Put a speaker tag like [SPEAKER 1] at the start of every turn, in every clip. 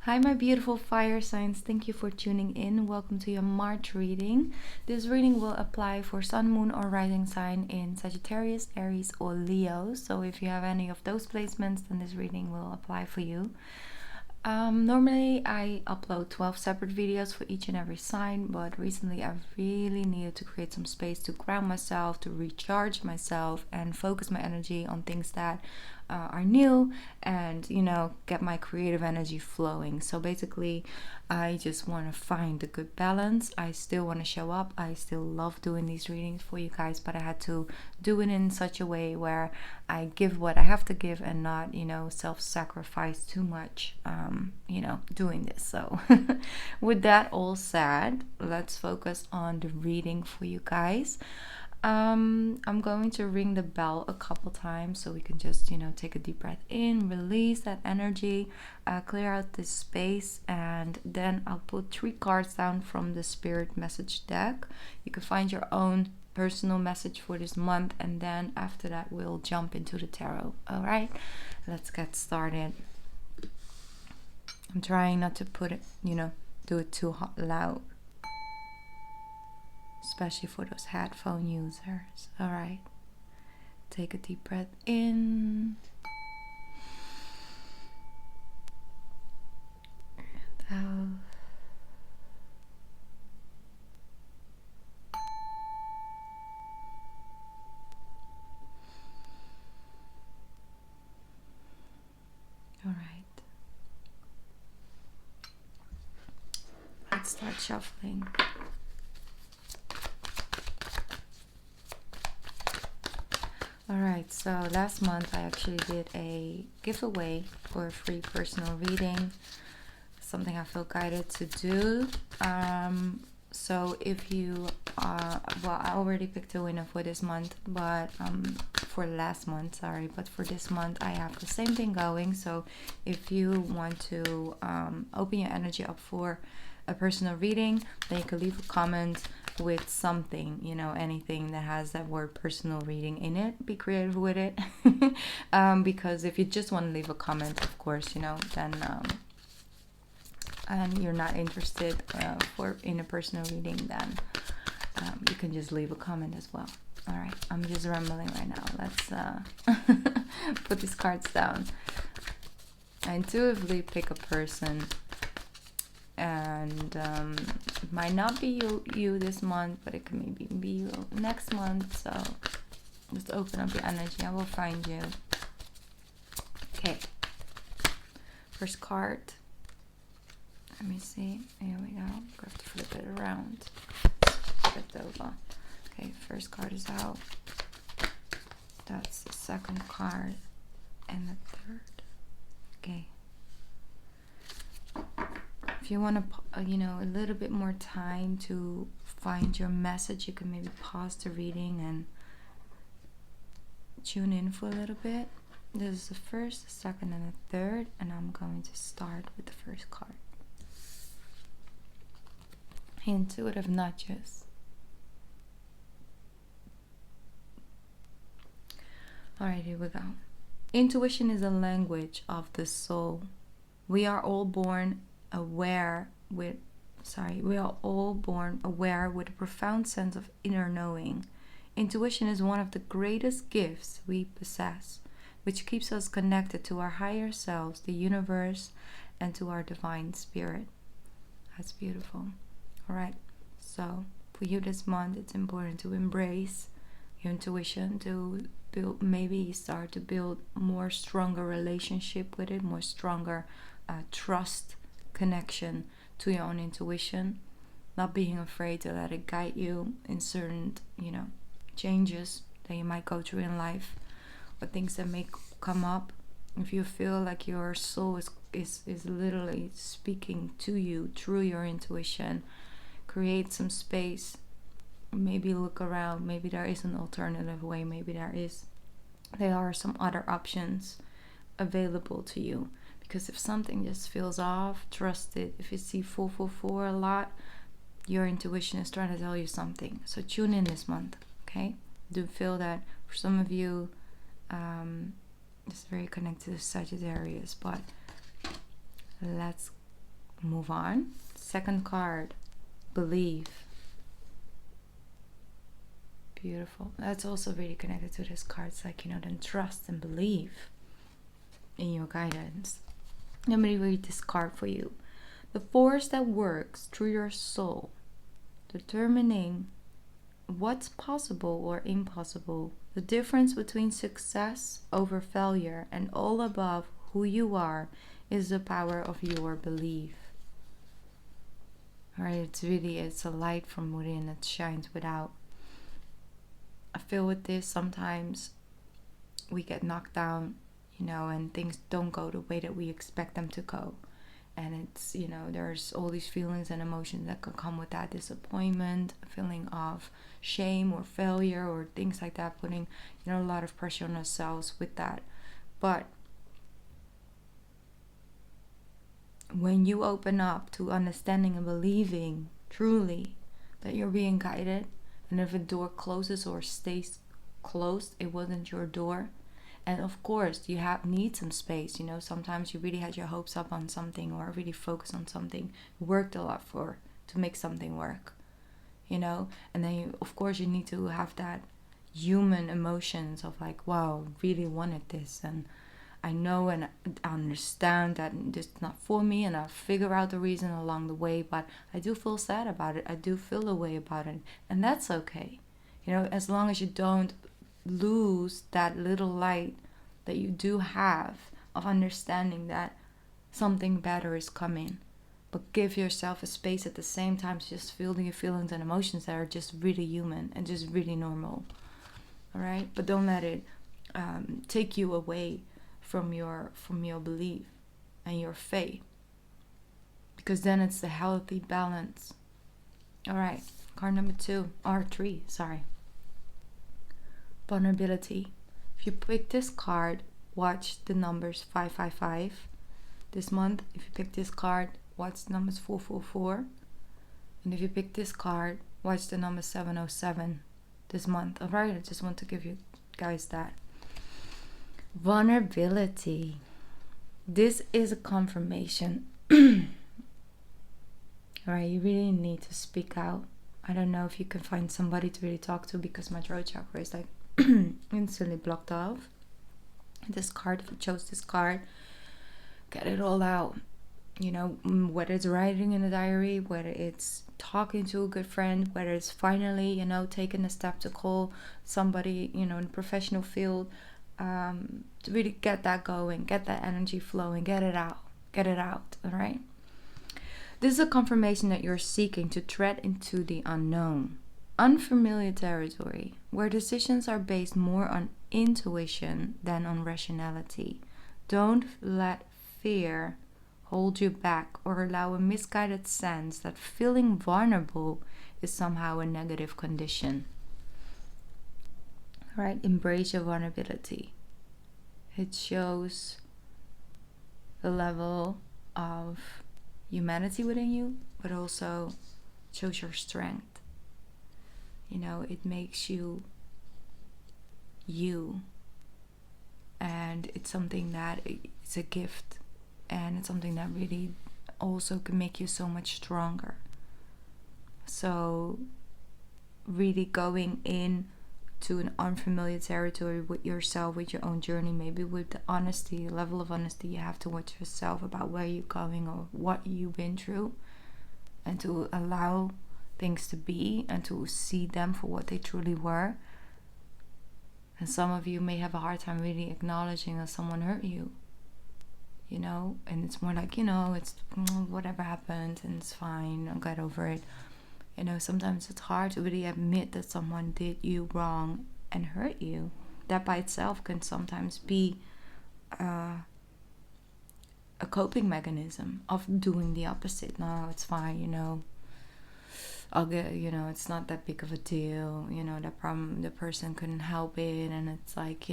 [SPEAKER 1] Hi, my beautiful fire signs. Thank you for tuning in. Welcome to your March reading. This reading will apply for sun, moon, or rising sign in Sagittarius, Aries, or Leo. So if you have any of those placements, then this reading will apply for you. Normally I upload 12 separate videos for each and every sign, but recently I really needed to create some space to ground myself, to recharge myself, and focus my energy on things that are new and, get my creative energy flowing. So basically, I just want to find a good balance. I still want to show up. I still love doing these readings for you guys, but I had to do it in such a way where I give what I have to give and not, self-sacrifice too much, doing this. So with that all said, let's focus on the reading for you guys. I'm going to ring the bell a couple times so we can just, take a deep breath in, release that energy, clear out this space, and then I'll put 3 cards down from the Spirit Message deck. You can find your own personal message for this month, and then after that we'll jump into the tarot. All right, let's get started. I'm trying not to put it, do it too loud, especially for those headphone users. All right, take a deep breath in and out. All right, let's start shuffling. Alright, so last month I actually did a giveaway for a free personal reading, something I feel guided to do. So if you I already picked a winner for this month, but for last month, sorry, but for this month I have the same thing going. So if you want to open your energy up for a personal reading, then you can leave a comment with something, anything that has that word personal reading in it. Be creative with it. Because if you just want to leave a comment, of course, then and you're not interested in a personal reading, then you can just leave a comment as well. All right, I'm just rambling right now. Let's put these cards down. I intuitively pick a person, and it might not be you this month, but it can maybe be you next month. So just open up your energy. I will find you. Okay, first card. Let me see. Here we go. I have to flip it around. Flip it over. Okay, first card is out. That's the second card, and the third. Okay. If you want to, a little bit more time to find your message, you can maybe pause the reading and tune in for a little bit. This is the first, the second, and the third, and I'm going to start with the first card. Intuitive nudges. Alright, here we go. Intuition is a language of the soul. We are all born aware with a profound sense of inner knowing. Intuition is one of the greatest gifts we possess, which keeps us connected to our higher selves, the universe, and to our divine spirit. That's beautiful. All right, so for you this month, it's important to embrace your intuition, to maybe start to build more stronger relationship with it, more stronger trust, connection to your own intuition, not being afraid to let it guide you in certain, changes that you might go through in life, or things that may come up. If you feel like your soul is literally speaking to you through your intuition, create some space. Maybe look around. Maybe there is an alternative way. Maybe there are some other options available to you. Because if something just feels off, trust it. If you see 444 a lot, your intuition is trying to tell you something. So tune in this month, okay? Do feel that for some of you, it's very connected to Sagittarius, but let's Move on. Second card, believe. Beautiful. That's also really connected to this card. It's like, then trust and believe in your guidance. Let me read this card for you. The force that works through your soul, determining what's possible or impossible, the difference between success over failure, and all above who you are, is the power of your belief. Alright, it's a light from within that shines without. I feel with this, sometimes we get knocked down, and things don't go the way that we expect them to go. And it's, there's all these feelings and emotions that can come with that. Disappointment, a feeling of shame or failure or things like that, putting, a lot of pressure on ourselves with that. But when you open up to understanding and believing truly that you're being guided, and if a door closes or stays closed, it wasn't your door. And of course, you need some space. Sometimes you really had your hopes up on something or really focused on something, worked a lot to make something work. And then of course you need to have that human emotions of like, wow, really wanted this, and I know and I understand that this is not for me, and I'll figure out the reason along the way, but I do feel sad about it. I do feel a way about it, and that's okay. As long as you don't lose that little light that you do have of understanding that something better is coming. But give yourself a space at the same time to just feel your feelings and emotions that are just really human and just really normal. Alright? But don't let it take you away from your belief and your faith, because then it's the healthy balance. All right, card number 3, vulnerability. If you pick this card, watch the numbers 555 this month. If you pick this card, watch the numbers 444, and if you pick this card, watch the number 707 this month. All right, I just want to give you guys that. Vulnerability. This is a confirmation. Alright, you really need to speak out. I don't know if you can find somebody to really talk to, because my throat chakra is like instantly blocked off. This card, if you chose this card, get it all out. Whether it's writing in a diary, whether it's talking to a good friend, whether it's finally, taking a step to call somebody, in the professional field, to really get that going, get that energy flowing, get it out, all right? This is a confirmation that you're seeking to tread into the unknown, unfamiliar territory, where decisions are based more on intuition than on rationality. Don't let fear hold you back or allow a misguided sense that feeling vulnerable is somehow a negative condition. Right? Embrace your vulnerability. It shows the level of humanity within you, but also shows your strength. It makes you, and it's something that it's a gift, and it's something that really also can make you so much stronger. So really going in to an unfamiliar territory with yourself, with your own journey, maybe with the honesty, level of honesty you have towards yourself about where you're going or what you've been through, and to allow things to be and to see them for what they truly were. And some of you may have a hard time really acknowledging that someone hurt you, and it's more like, it's whatever happened and it's fine, I'll get over it. Sometimes it's hard to really admit that someone did you wrong and hurt you. That by itself can sometimes be a coping mechanism of doing the opposite. No, it's fine, I'll get, it's not that big of a deal. That problem, the person couldn't help it, and it's like,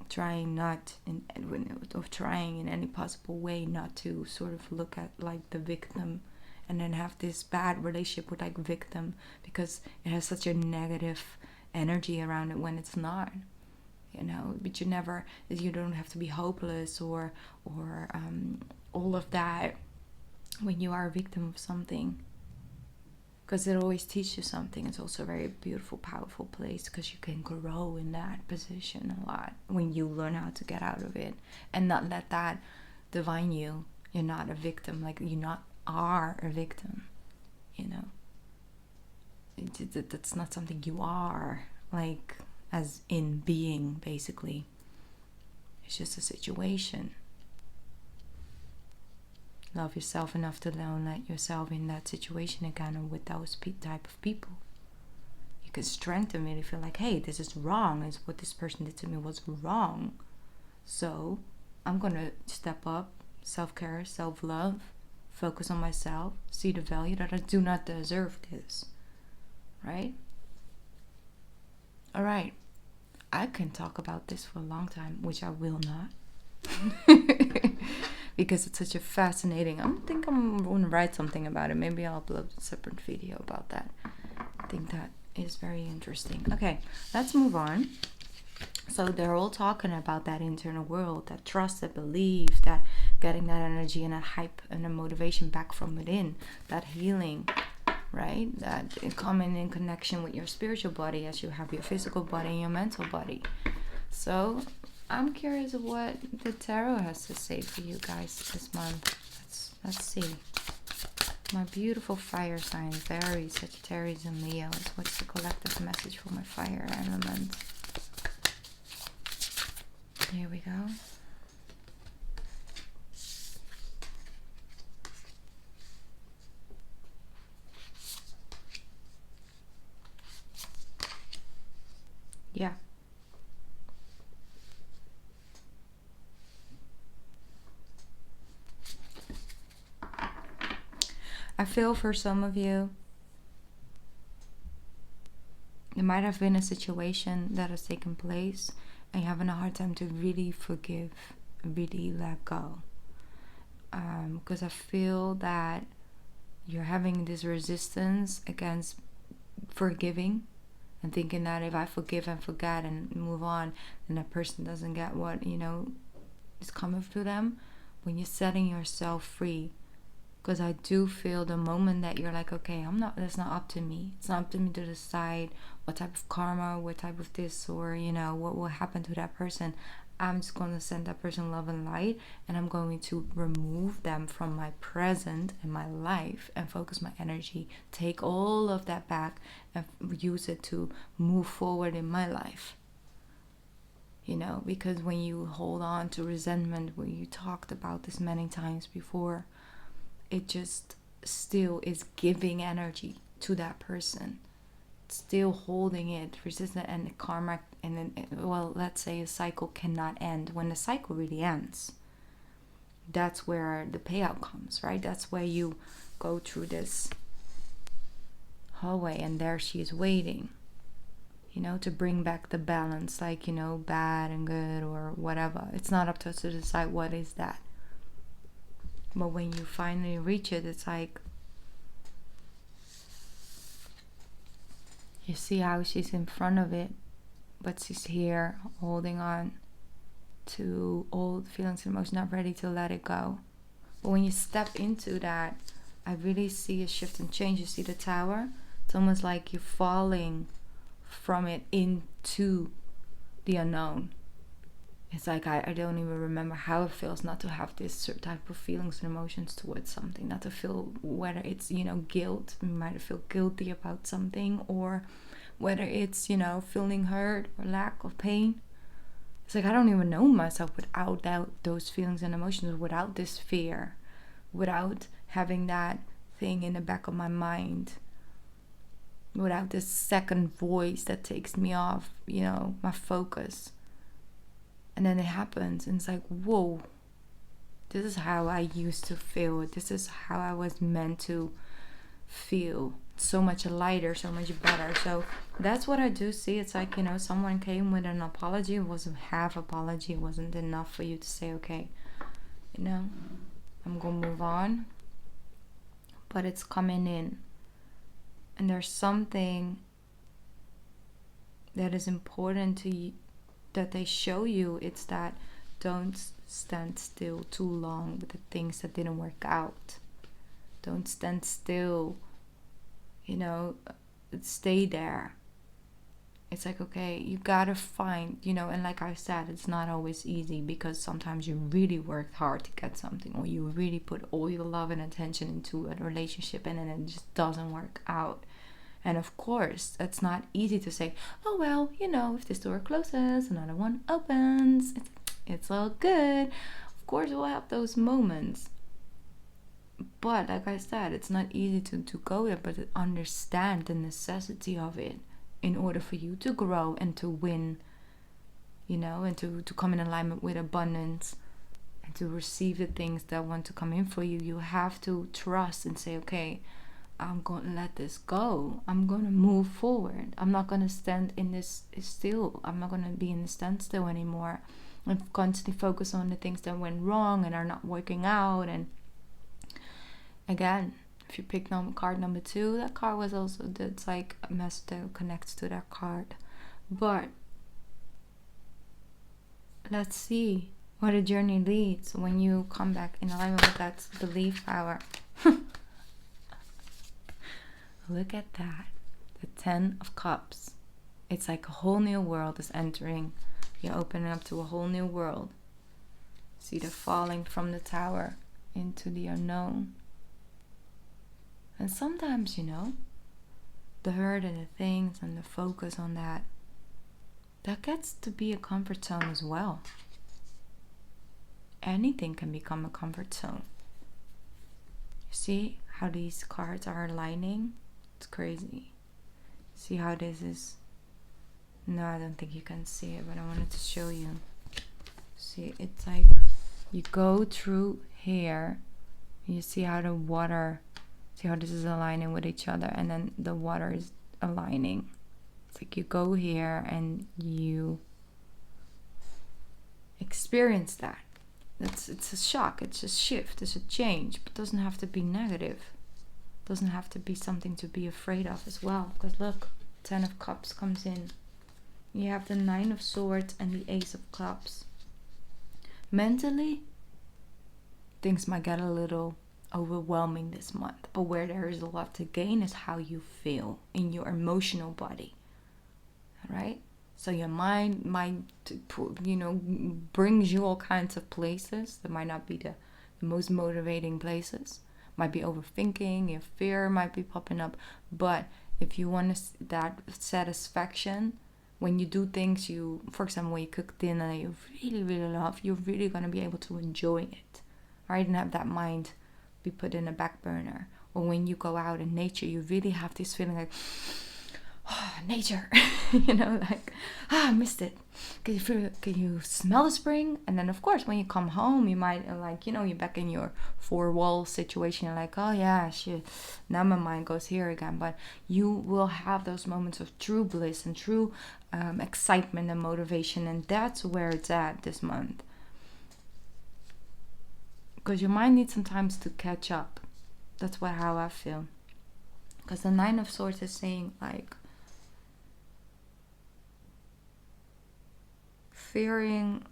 [SPEAKER 1] trying in any possible way not to sort of look at like the victim, and then have this bad relationship with like victim, because it has such a negative energy around it when it's not, but you don't have to be hopeless or all of that. when you are a victim of something, because it always teaches you something. It's also a very beautiful, powerful place, because you can grow in that position a lot when you learn how to get out of it and not let that define you. You're not a victim, like you not are a victim, you know. That's not something you are, like as in being, basically. It's just a situation. Love yourself enough to don't let yourself in that situation again, or with those type of people. You can strengthen it if you're like, hey, this is wrong. Is what this person did to me was wrong. So I'm gonna step up, self-care, self-love, focus on myself, see the value that I do not deserve this. Right? All right. I can talk about this for a long time, which I will not. Because it's such a fascinating... I think I'm going to write something about it. Maybe I'll upload a separate video about that. I think that is very interesting. Okay, let's move on. So they're all talking about that internal world, that trust, that belief, that getting that energy and that hype and the motivation back from within, that healing, right? That coming in connection with your spiritual body as you have your physical body and your mental body. So I'm curious of what the tarot has to say for you guys this month. Let's see. My beautiful fire signs, Aries, Sagittarius, and Leo. What's the collective message for my fire element? Here we go. Yeah. I feel for some of you, there might have been a situation that has taken place and you're having a hard time to really forgive, really let go. Because I feel that you're having this resistance against forgiving and thinking that if I forgive and forget and move on, then that person doesn't get what, is coming to them. When you're setting yourself free, because I do feel the moment that you're like, okay, that's not up to me. It's not up to me to decide what type of karma, what type of this, or, what will happen to that person. I'm just going to send that person love and light, and I'm going to remove them from my present and my life and focus my energy, take all of that back and use it to move forward in my life. Because when you hold on to resentment, where you talked about this many times before, it just still is giving energy to that person, still holding it, resistant, and the karma, and then, let's say a cycle cannot end. When the cycle really ends, that's where the payout comes, right? That's where you go through this hallway and there she is waiting, to bring back the balance, like, bad and good or whatever. It's not up to us to decide what is that. But when you finally reach it, it's like, you see how she's in front of it, but she's here holding on to old feelings and emotions, not ready to let it go. But when you step into that, I really see a shift and change. You see the tower? It's almost like you're falling from it into the unknown. It's like I don't even remember how it feels not to have this certain type of feelings and emotions towards something. Not to feel whether it's, guilt. You might feel guilty about something, or whether it's, feeling hurt or lack of pain. It's like I don't even know myself without those feelings and emotions, without this fear, without having that thing in the back of my mind, without this second voice that takes me off, my focus. And then it happens, and it's like, whoa, this is how I used to feel. This is how I was meant to feel. So much lighter, so much better. So that's what I do see. It's like, someone came with an apology. It wasn't half apology. It wasn't enough for you to say, okay, I'm going to move on. But it's coming in. And there's something that is important to you, that they show you. It's that don't stand still too long with the things that didn't work out. Don't stand still, stay there. It's like, okay, you gotta find, and like I said, it's not always easy, because sometimes you really worked hard to get something, or you really put all your love and attention into a relationship, and then it just doesn't work out. And of course, it's not easy to say, oh, well, if this door closes, another one opens. It's all good. Of course, we'll have those moments. But like I said, it's not easy to go there, but to understand the necessity of it in order for you to grow and to win, and to come in alignment with abundance and to receive the things that want to come in for you. You have to trust and say, okay, I'm going to let this go. I'm going to move forward. I'm not going to stand in this still. I'm not going to be in the standstill anymore. I'm constantly focused on the things that went wrong and are not working out. And again, if you pick card number 2, that card was also, that's like a message that connects to that card. But let's see where the journey leads when you come back in alignment with that belief power. Look at that. The 10 of Cups. It's like a whole new world is entering. You're opening up to a whole new world. See the falling from the tower into the unknown. And sometimes, the hurt and the things and the focus on that gets to be a comfort zone as well. Anything can become a comfort zone. You see how these cards are aligning? It's crazy. See how this is? No, I don't think you can see it, but I wanted to show you. See, it's like you go through here. You see how the water, see how this is aligning with each other, and then the water is aligning. It's like you go here and you experience that. It's a shock, it's a shift, it's a change, but it doesn't have to be negative. It doesn't have to be something to be afraid of as well. Because look, 10 of Cups comes in. You have the 9 of Swords and the Ace of Cups. Mentally, things might get a little overwhelming this month, but where there is a lot to gain is how you feel in your emotional body. All right? So your mind might, brings you all kinds of places that might not be the most motivating places. Might be overthinking, your fear might be popping up. But if you want that satisfaction, when you do things for example, when you cook dinner that you really, really love, you're really going to be able to enjoy it. Right? And have that mind be put in a back burner. Or when you go out in nature, you really have this feeling like, oh, nature, I missed it. Can you smell the spring? And then of course when you come home, you might you're back in your 4-wall situation. You're like, oh yeah, shit, now my mind goes here again. But you will have those moments of true bliss and true excitement and motivation, and that's where it's at this month. Because your mind needs some time to catch up. That's how I feel. Because the 9 of Swords is saying fearing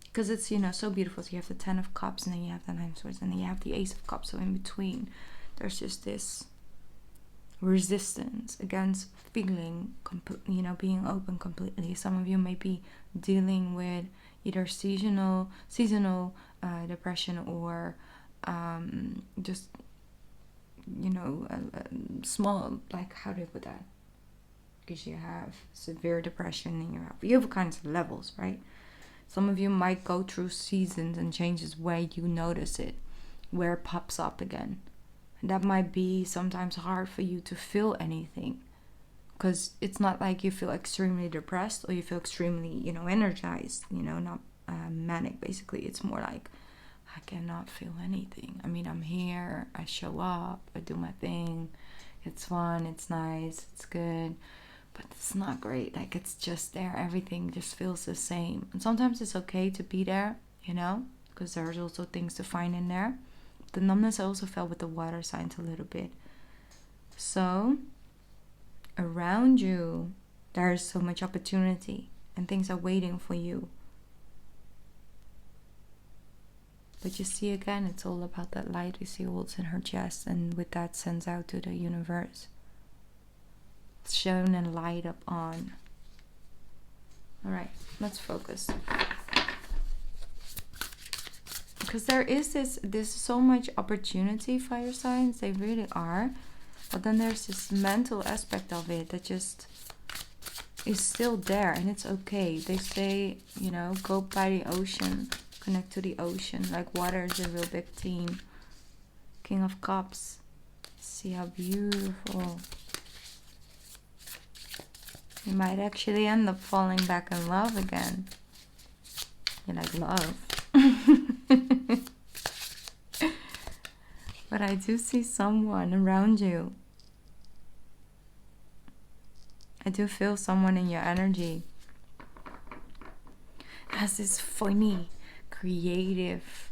[SPEAKER 1] because it's so beautiful. So you have the 10 of Cups, and then you have the 9 of Swords, and then you have the Ace of Cups. So in between there's just this resistance against feeling being open completely. Some of you may be dealing with either seasonal depression, or just small, how do I put that? Because you have severe depression, and you have kinds of levels, right? Some of you might go through seasons and changes where you notice it, where it pops up again. And that might be sometimes hard for you to feel anything, because it's not like you feel extremely depressed or you feel extremely, energized, not manic. Basically, it's more like, I cannot feel anything. I mean, I'm here, I show up, I do my thing, it's fun, it's nice, it's good, but it's not great. It's just there, everything just feels the same. And sometimes it's okay to be there, because there's also things to find in there. The numbness I also felt with the water signs a little bit. So around you, there is so much opportunity, and things are waiting for you But you see, again, it's all about that light we see holds in her chest, and with that sends out to the universe. It's shown and light up on. Alright, let's focus. Because there is there's so much opportunity, fire signs, they really are. But then there's this mental aspect of it that just is still there, and it's okay. They say, you know, go by the ocean, connect to the ocean. Like water is a real big theme. King of Cups. See how beautiful. You might actually end up falling back in love again. You like love. But I do see someone around you. I do feel someone in your energy has this funny, creative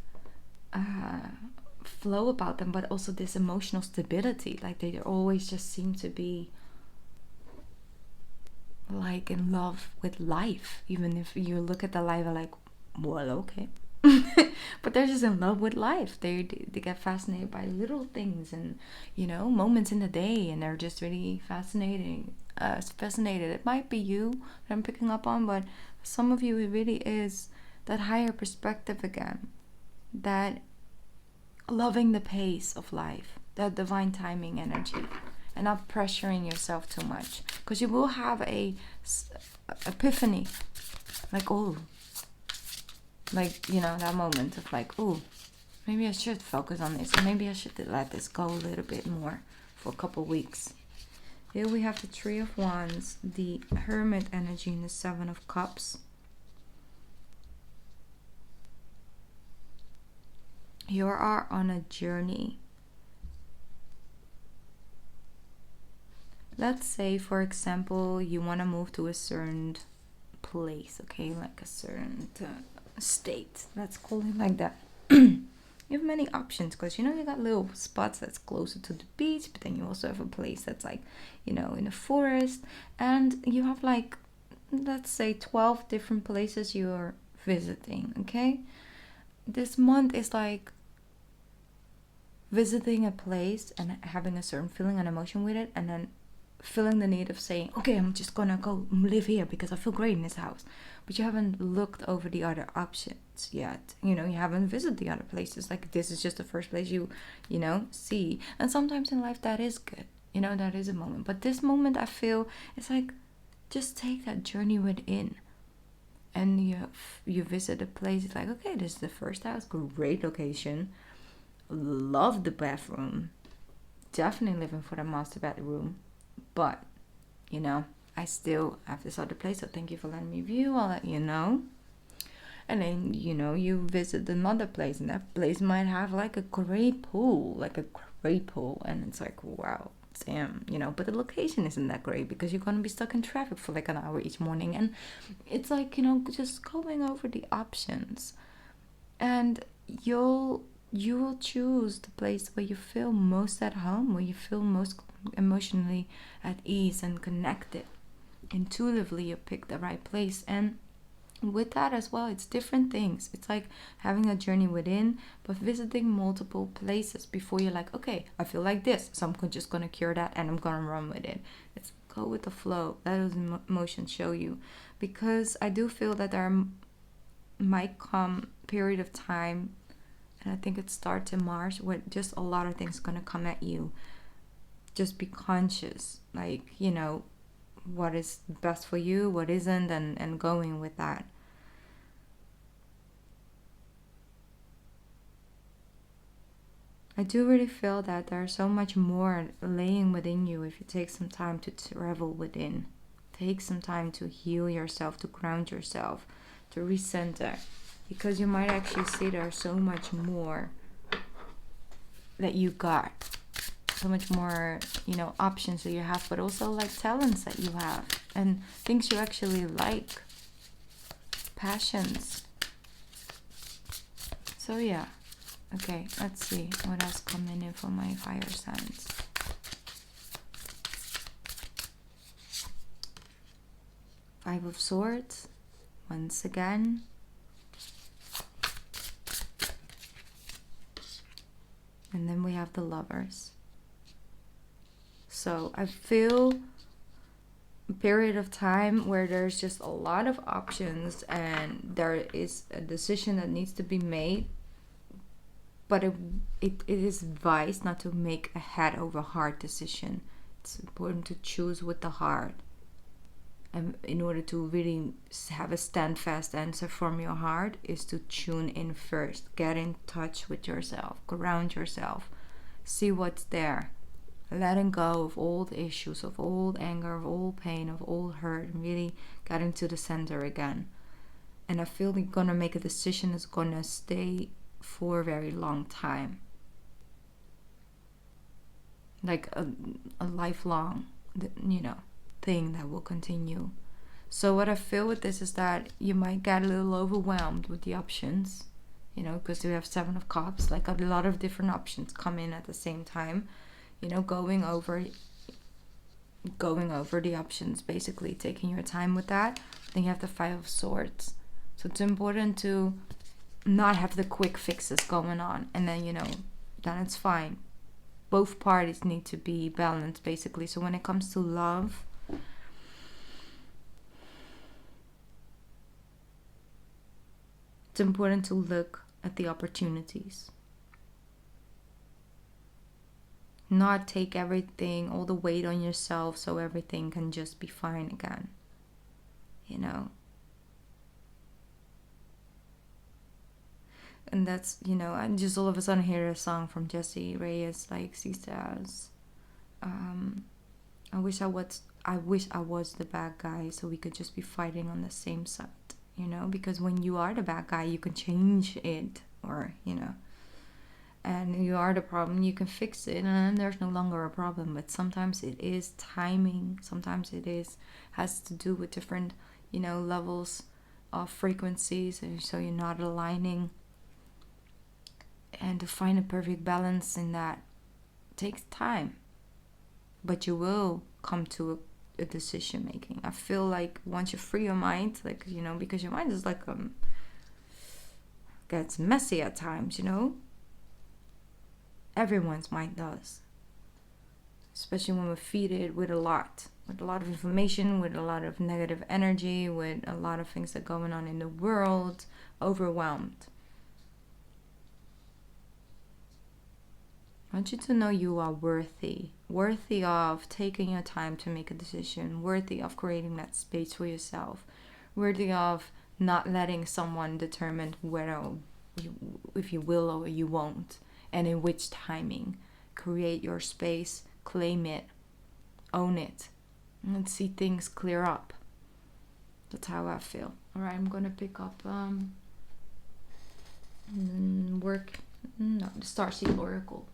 [SPEAKER 1] flow about them, but also this emotional stability. Like they always just seem to be like in love with life. Even if you look at the life like, well, okay. But they're just in love with life. They get fascinated by little things and, you know, moments in the day, and they're just really fascinated. It might be you that I'm picking up on, but some of you, it really is that higher perspective again, that loving the pace of life, that divine timing energy, and not pressuring yourself too much, because you will have a epiphany, like, oh, like, you know, that moment of like, oh, maybe I should focus on this, or maybe I should let this go a little bit more for a couple weeks. Here we have the Three of Wands, the Hermit energy, and the Seven of Cups. You are on a journey. Let's say, for example, you want to move to a certain place, okay, like a certain state. Let's call it like that. You have many options, because, you know, you got little spots that's closer to the beach, but then you also have a place that's like, you know, in a forest, and you have like, let's say 12 different places you're visiting, okay? This month is like visiting a place and having a certain feeling and emotion with it, and then feeling the need of saying, okay, I'm just gonna go live here because I feel great in this house. But you haven't looked over the other options yet. You know, you haven't visited the other places. Like, this is just the first place you know, see. And sometimes in life that is good. You know, that is a moment. But this moment, I feel, it's like, just take that journey within. And you visit a place, it's like, okay, this is the first house, great location. Love the bathroom. Definitely living for the master bedroom. But, you know, I still have this other place, so thank you for letting me view. I'll let you know. And then, you know, you visit another place, and that place might have like a great pool, and it's like, wow, damn, you know. But the location isn't that great because you're gonna be stuck in traffic for like an hour each morning, and it's like, you know, just going over the options, and you will choose the place where you feel most at home, where you feel most emotionally at ease and connected. Intuitively, you pick the right place. And with that as well, it's different things. It's like having a journey within, but visiting multiple places before you're like, okay, I feel like this, so I'm just gonna cure that and I'm gonna run with it. Let's go with the flow. That is emotions show you, because I do feel that there might come a period of time, and I think it starts in March, where just a lot of things gonna come at you. Just be conscious, like, you know, what is best for you, what isn't, and going with that. I do really feel that there's so much more laying within you if you take some time to travel within. Take some time to heal yourself, to ground yourself, to recenter, because you might actually see there's so much more that you got. So much more, you know, options that you have, but also like talents that you have and things you actually like, passions. So yeah, okay, let's see what else coming in for my fire signs. Five of Swords once again. And then we have the Lovers. So I feel a period of time where there's just a lot of options and there is a decision that needs to be made. But it is advised not to make a head over heart decision. It's important to choose with the heart. And in order to really have a standfast answer from your heart is to tune in first. Get in touch with yourself. Ground yourself. See what's there. Letting go of old issues, of old anger, of old pain, of old hurt. And really getting to the center again. And I feel you're going to make a decision that's going to stay for a very long time. Like a lifelong, thing that will continue. So what I feel with this is that you might get a little overwhelmed with the options, because we have 7 of Cups, like a lot of different options come in at the same time, going over the options, basically taking your time with that. Then you have the 5 of Swords. So it's important to not have the quick fixes going on, and then then it's fine. Both parties need to be balanced, basically. So when it comes to love, it's important to look at the opportunities. Not take everything, all the weight on yourself, so everything can just be fine again. And that's, I just all of a sudden hear a song from Jessie Reyes, like she says, I wish I was the bad guy so we could just be fighting on the same side, because when you are the bad guy, you can change it, or, and you are the problem, you can fix it, and then there's no longer a problem. But sometimes it is timing, sometimes it has to do with different, levels of frequencies, and so you're not aligning. And to find a perfect balance in that takes time. But you will come to a decision making. I feel like once you free your mind, because your mind is gets messy at times, Everyone's mind does. Especially when we feed it with a lot of information, with a lot of negative energy, with a lot of things that are going on in the world, overwhelmed. I want you to know you are worthy of taking your time to make a decision, worthy of creating that space for yourself, worthy of not letting someone determine if you will or you won't, and in which timing. Create your space, claim it, own it, and see things clear up. That's how I feel. Alright, I'm gonna pick up the Starseed Oracle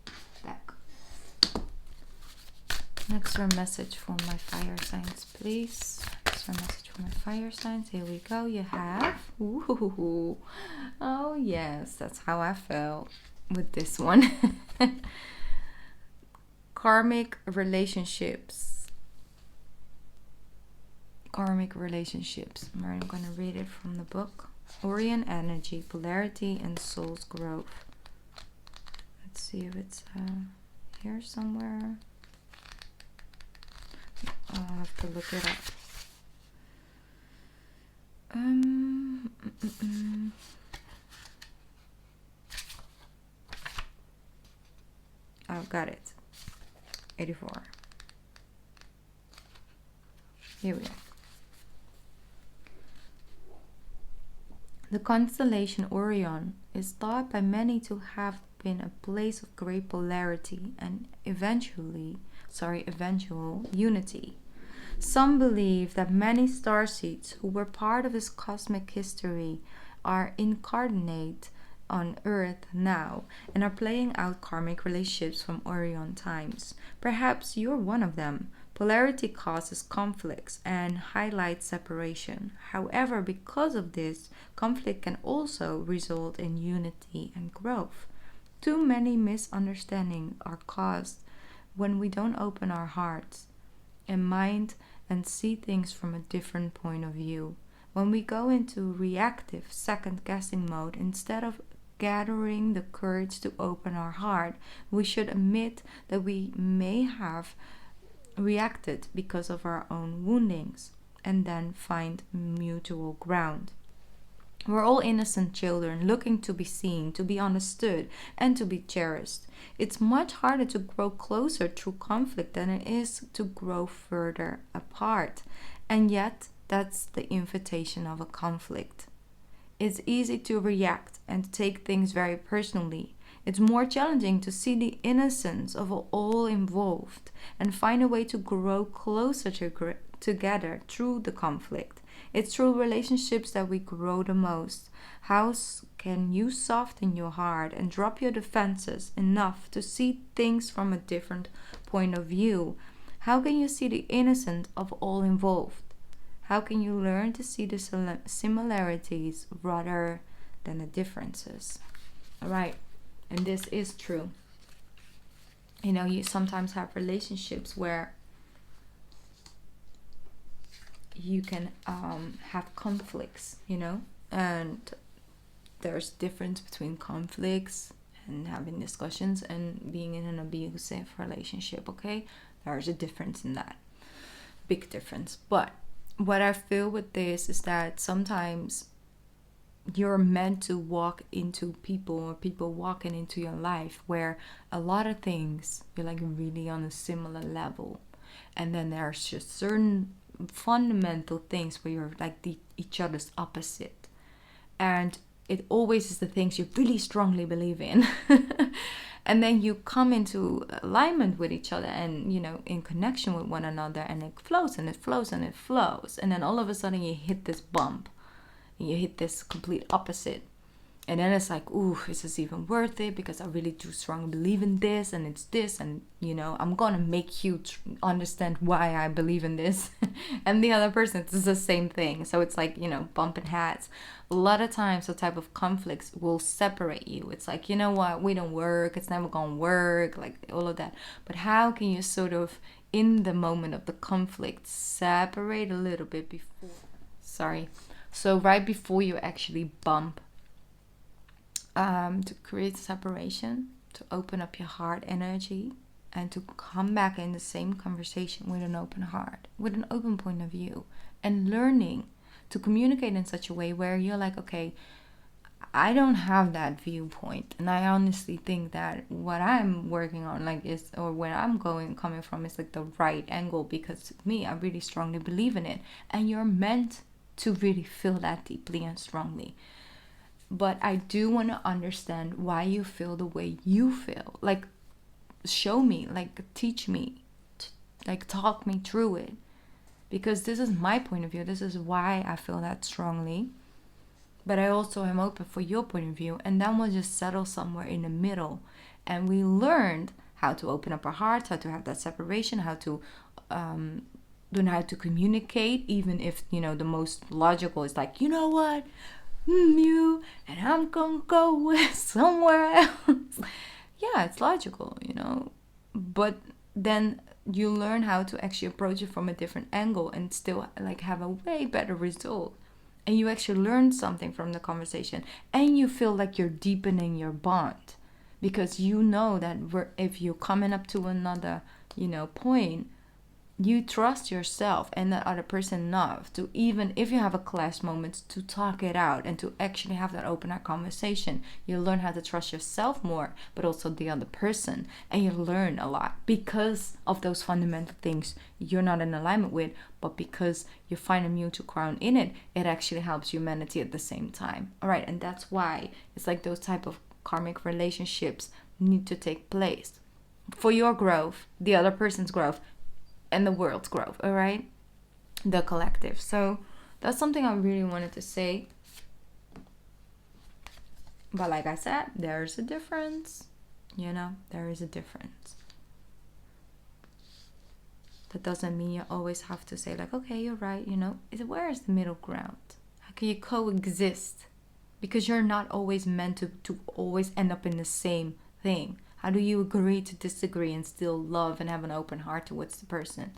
[SPEAKER 1] deck. Next message for my fire signs, please. Next message for my fire signs. Here we go. You have, ooh, oh yes, that's how I felt with this one. Karmic relationships. Karmic relationships. I'm going to read it from the book. Orion energy, polarity, and soul's growth. Let's see if it's here somewhere. I'll have to look it up. I've got it. 84. Here we go. The constellation Orion is thought by many to have been a place of great polarity and eventual unity. Some believe that many starseeds who were part of his cosmic history are incarnate on Earth now and are playing out karmic relationships from Orion times. Perhaps you're one of them. Polarity causes conflicts and highlights separation. However, because of this, conflict can also result in unity and growth. Too many misunderstandings are caused when we don't open our hearts and mind and see things from a different point of view. When we go into reactive second-guessing mode instead of gathering the courage to open our heart. We should admit that we may have reacted because of our own woundings, and then find mutual ground. We're all innocent children looking to be seen, to be understood, and to be cherished. It's much harder to grow closer through conflict than it is to grow further apart. And yet, that's the invitation of a conflict. It's easy to react and to take things very personally. It's more challenging to see the innocence of all involved and find a way to grow closer together through the conflict. It's through relationships that we grow the most. How can you soften your heart and drop your defenses enough to see things from a different point of view? How can you see the innocence of all involved? How can you learn to see the similarities rather than the differences? All right, and this is true. You know, you sometimes have relationships where you can have conflicts, you know, and there's difference between conflicts and having discussions and being in an abusive relationship, okay? There's a difference in that, big difference. But what I feel with this is that sometimes you're meant to walk into people, or people walking into your life, where a lot of things you're like really on a similar level, and then there's just certain fundamental things where you're like each other's opposite, and it always is the things you really strongly believe in. And then you come into alignment with each other and, you know, in connection with one another, and it flows and it flows and it flows, and then all of a sudden you hit this bump and you hit this complete opposite. And then it's like, ooh, is this even worth it? Because I really do strongly believe in this, and it's this, and, you know, I'm going to make you understand why I believe in this. And the other person, it's the same thing. So it's like, you know, bumping heads. A lot of times, the type of conflicts will separate you. It's like, you know what, we don't work. It's never going to work, like all of that. But how can you sort of, in the moment of the conflict, separate a little bit before? So right before you actually bump, to create separation, to open up your heart energy, and to come back in the same conversation with an open heart, with an open point of view, and learning to communicate in such a way where you're like, okay, I don't have that viewpoint, and I honestly think that what I'm working on, like, is, or where I'm coming from, is like the right angle, because me, I really strongly believe in it, and you're meant to really feel that deeply and strongly. But I do want to understand why you feel the way you feel. Like, show me, like, teach me, like, talk me through it. Because this is my point of view. This is why I feel that strongly. But I also am open for your point of view. And then we'll just settle somewhere in the middle. And we learned how to open up our hearts, how to have that separation, how to learn how to communicate. Even if, you know, the most logical is like, you know what? You and I'm gonna go with somewhere else. Yeah, it's logical, you know, but then you learn how to actually approach it from a different angle and still like have a way better result, and you actually learn something from the conversation, and you feel like you're deepening your bond, because you know that if you're coming up to another, you know, point, you trust yourself and that other person enough to, even if you have a clash moment, to talk it out and to actually have that open conversation. You learn how to trust yourself more, but also the other person. And you learn a lot because of those fundamental things you're not in alignment with, but because you find a mutual ground in it, it actually helps humanity at the same time. All right, and that's why it's like those type of karmic relationships need to take place for your growth, the other person's growth, and the world's growth, all right? The collective. So that's something I really wanted to say. But like I said, there's a difference. You know, there is a difference. That doesn't mean you always have to say like, okay, you're right, you know. Where is the middle ground? How can you coexist? Because you're not always meant to always end up in the same thing. How do you agree to disagree and still love and have an open heart towards the person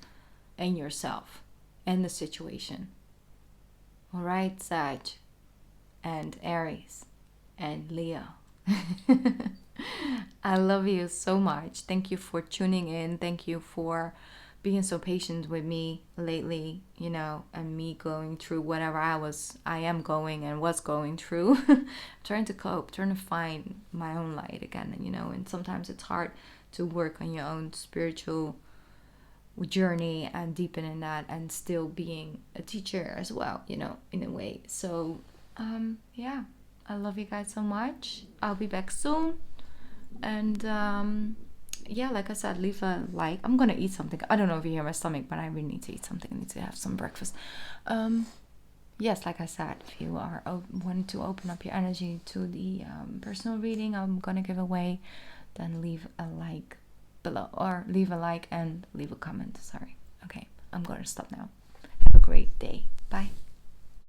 [SPEAKER 1] and yourself and the situation? All right, Sag and Aries and Leo. I love you so much. Thank you for tuning in. Thank you for being so patient with me lately, you know, and me going through whatever I am going and was going through. Trying to cope, trying to find my own light again, you know, and sometimes it's hard to work on your own spiritual journey and deepen in that and still being a teacher as well, you know, in a way. So yeah, I love you guys so much. I'll be back soon. And yeah, like I said, leave a like. I'm gonna eat something. I don't know if you hear my stomach, but I really need to eat something. I need to have some breakfast. Yes, like I said, if you are wanting to open up your energy to the personal reading I'm gonna give away, then leave a like below, or leave a like and leave a comment. Sorry. Okay, I'm gonna stop now. Have a great day.